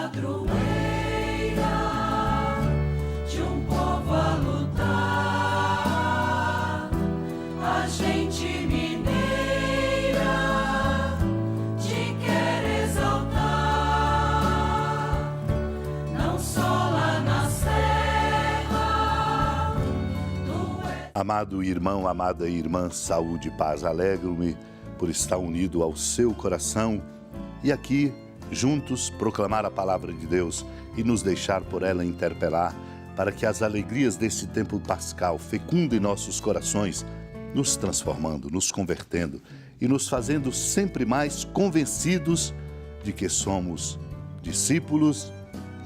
padroeira de um povo a lutar, a gente mineira te quer exaltar, não só lá na serra. Amado irmão, amada irmã, saúde e paz, alegro-me por estar unido ao seu coração e aqui, juntos, proclamar a palavra de Deus e nos deixar por ela interpelar, para que as alegrias desse tempo pascal fecundem nossos corações, nos transformando, nos convertendo e nos fazendo sempre mais convencidos de que somos discípulos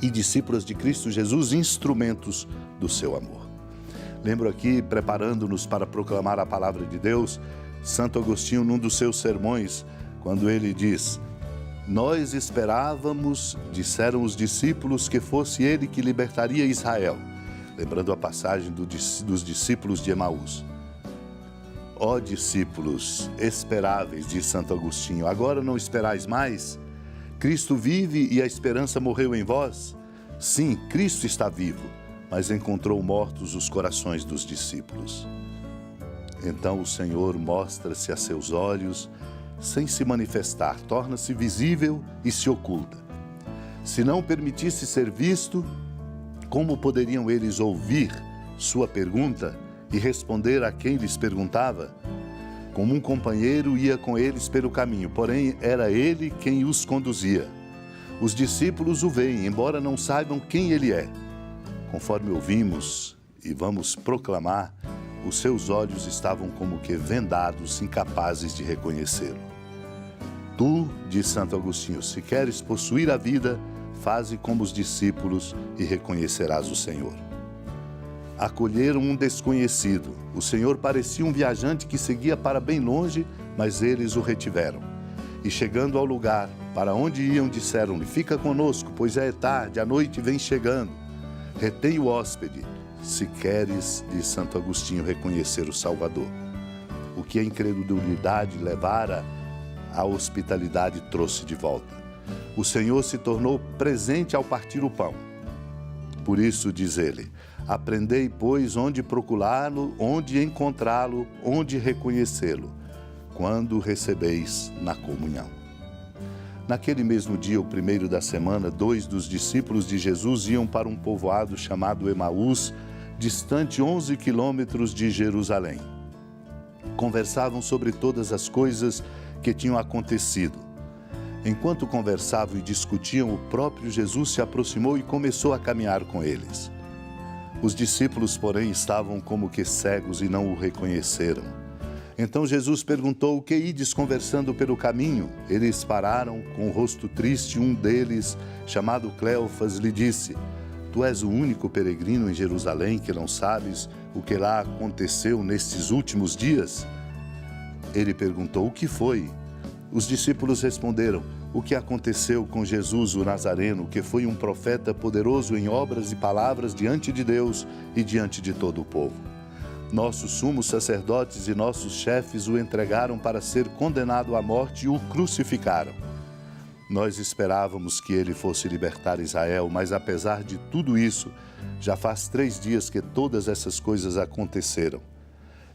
e discípulas de Cristo Jesus, instrumentos do seu amor. Lembro aqui, preparando-nos para proclamar a palavra de Deus, Santo Agostinho, num dos seus sermões, quando ele diz: nós esperávamos, disseram os discípulos, que fosse ele que libertaria Israel. Lembrando a passagem dos discípulos de Emaús. Ó discípulos esperáveis, diz Santo Agostinho, agora não esperais mais? Cristo vive e a esperança morreu em vós? Sim, Cristo está vivo, mas encontrou mortos os corações dos discípulos. Então o Senhor mostra-se a seus olhos, sem se manifestar, torna-se visível e se oculta. Se não permitisse ser visto, como poderiam eles ouvir sua pergunta e responder a quem lhes perguntava? Como um companheiro ia com eles pelo caminho, porém era ele quem os conduzia. Os discípulos o veem, embora não saibam quem ele é. Conforme ouvimos e vamos proclamar, os seus olhos estavam como que vendados, incapazes de reconhecê-lo. Tu, diz Santo Agostinho, se queres possuir a vida, faze como os discípulos e reconhecerás o Senhor. Acolheram um desconhecido. O Senhor parecia um viajante que seguia para bem longe, mas eles o retiveram. E chegando ao lugar para onde iam, disseram-lhe: fica conosco, pois já é tarde, a noite vem chegando. Retém o hóspede, se queres, diz Santo Agostinho, reconhecer o Salvador. O que a incredulidade levara, a hospitalidade trouxe de volta. O Senhor se tornou presente ao partir o pão. Por isso, diz ele, aprendei, pois, onde procurá-lo, onde encontrá-lo, onde reconhecê-lo, quando recebeis na comunhão. Naquele mesmo dia, o primeiro da semana, 2 dos discípulos de Jesus iam para um povoado chamado Emaús, distante 11 quilômetros de Jerusalém. Conversavam sobre todas as coisas que tinham acontecido. Enquanto conversavam e discutiam, o próprio Jesus se aproximou e começou a caminhar com eles. Os discípulos, porém, estavam como que cegos e não o reconheceram. Então Jesus perguntou: o que ides conversando pelo caminho? Eles pararam com o rosto triste. Um deles, chamado Cleofas, lhe disse: tu és o único peregrino em Jerusalém que não sabes o que lá aconteceu nestes últimos dias? Ele perguntou: o que foi? Os discípulos responderam: o que aconteceu com Jesus o Nazareno, que foi um profeta poderoso em obras e palavras diante de Deus e diante de todo o povo. Nossos sumos sacerdotes e nossos chefes o entregaram para ser condenado à morte e o crucificaram. Nós esperávamos que ele fosse libertar Israel, mas apesar de tudo isso, já faz 3 dias que todas essas coisas aconteceram.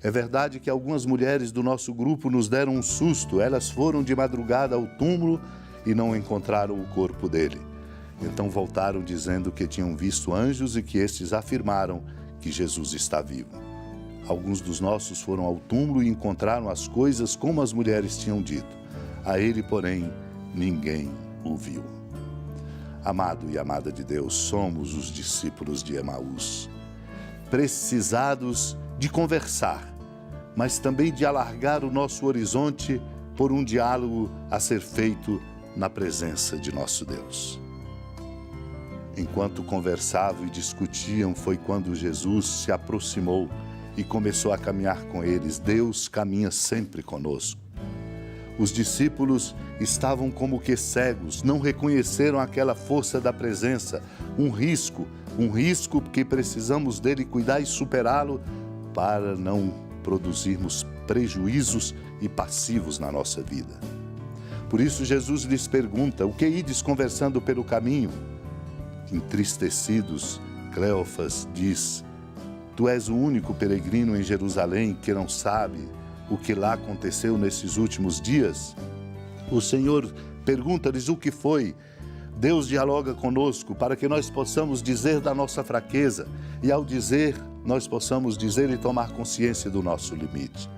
É verdade que algumas mulheres do nosso grupo nos deram um susto. Elas foram de madrugada ao túmulo e não encontraram o corpo dele. Então voltaram dizendo que tinham visto anjos e que estes afirmaram que Jesus está vivo. Alguns dos nossos foram ao túmulo e encontraram as coisas como as mulheres tinham dito. A ele, porém, ninguém o viu. Amado e amada de Deus, somos os discípulos de Emaús, precisados de conversar, mas também de alargar o nosso horizonte por um diálogo a ser feito na presença de nosso Deus. Enquanto conversavam e discutiam, foi quando Jesus se aproximou e começou a caminhar com eles. Deus caminha sempre conosco. Os discípulos estavam como que cegos, não reconheceram aquela força da presença, um risco que precisamos dele cuidar e superá-lo para não produzirmos prejuízos e passivos na nossa vida. Por isso Jesus lhes pergunta: o que ides conversando pelo caminho? Entristecidos, Cleófas diz: Tu és o único peregrino em Jerusalém que não sabe o que lá aconteceu nesses últimos dias? O Senhor pergunta-lhes o que foi. Deus dialoga conosco para que nós possamos dizer da nossa fraqueza e, ao dizer, nós possamos dizer e tomar consciência do nosso limite.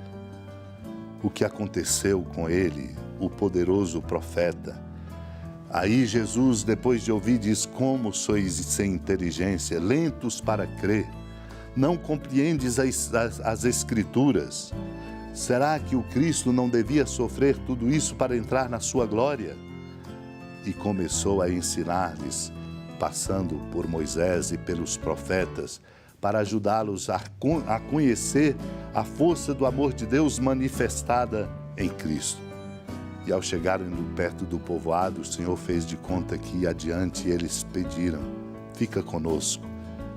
O que aconteceu com ele, o poderoso profeta. Aí Jesus, depois de ouvir, diz: Como sois sem inteligência, lentos para crer, não compreendes as Escrituras? Será que o Cristo não devia sofrer tudo isso para entrar na sua glória? E começou a ensinar-lhes, passando por Moisés e pelos profetas, para ajudá-los a conhecer a força do amor de Deus manifestada em Cristo. E ao chegarem perto do povoado, o Senhor fez de conta que adiante eles pediram: Fica conosco,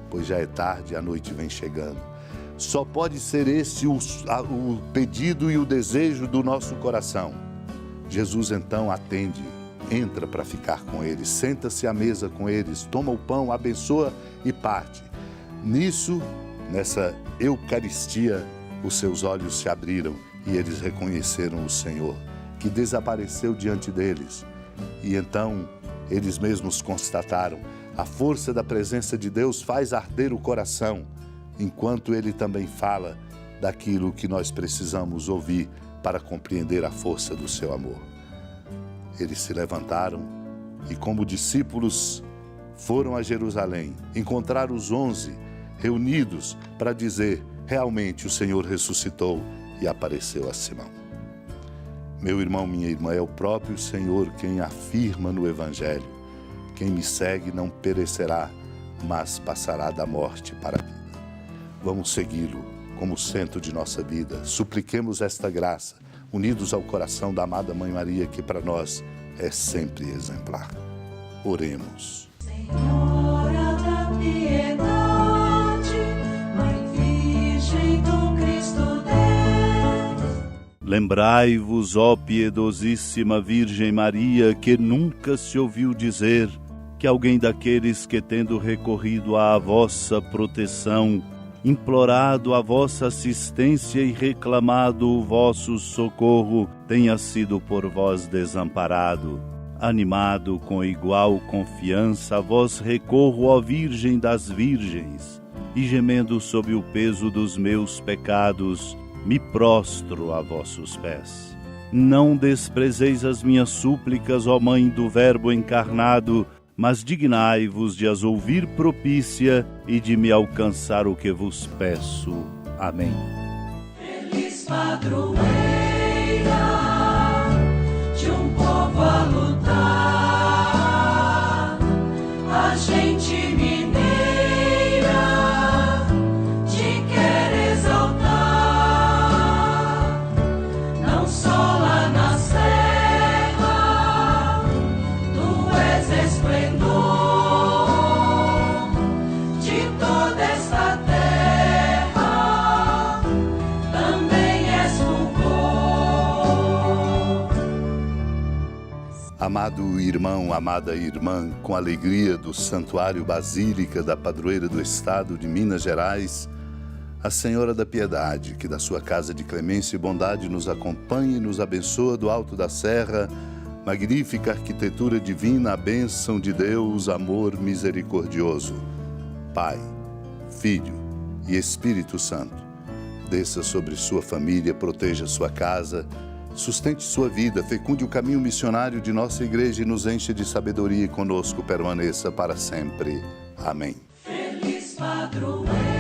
pois já é tarde e a noite vem chegando. Só pode ser esse o pedido e o desejo do nosso coração. Jesus então atende, entra para ficar com eles, senta-se à mesa com eles, toma o pão, abençoa e parte. Nessa Eucaristia, os seus olhos se abriram e eles reconheceram o Senhor, que desapareceu diante deles. E então eles mesmos constataram: a força da presença de Deus faz arder o coração, enquanto Ele também fala daquilo que nós precisamos ouvir para compreender a força do seu amor. Eles se levantaram e, como discípulos, foram a Jerusalém, encontrar os 11 reunidos para dizer: realmente o Senhor ressuscitou e apareceu a Simão. Meu irmão, minha irmã, é o próprio Senhor quem afirma no Evangelho: quem me segue não perecerá, mas passará da morte para a vida. Vamos segui-lo como centro de nossa vida. Supliquemos esta graça, unidos ao coração da amada Mãe Maria, que para nós é sempre exemplar. Oremos. Senhora da piedade, Mãe Virgem do Cristo Deus. Lembrai-vos, ó piedosíssima Virgem Maria, que nunca se ouviu dizer que alguém daqueles que, tendo recorrido à vossa proteção, implorado a vossa assistência e reclamado o vosso socorro, tenha sido por vós desamparado. Animado com igual confiança, a vós recorro, ó Virgem das Virgens, e gemendo sob o peso dos meus pecados, me prostro a vossos pés. Não desprezeis as minhas súplicas, ó Mãe do Verbo encarnado, mas dignai-vos de as ouvir propícia e de me alcançar o que vos peço. Amém. Feliz padroeira de um povo a lutar, a gente mineira te quer exaltar, não só lá na serra, tu és esplendor de toda esta terra, também és fulgor. Amado irmão, amada irmã, com alegria do Santuário Basílica da Padroeira do Estado de Minas Gerais, a Senhora da Piedade, que da sua casa de clemência e bondade nos acompanha e nos abençoa do alto da serra, magnífica arquitetura divina, a bênção de Deus, amor misericordioso. Pai, Filho e Espírito Santo, desça sobre sua família, proteja sua casa, sustente sua vida, fecunde o caminho missionário de nossa igreja e nos enche de sabedoria e conosco permaneça para sempre. Amém. Feliz padroeira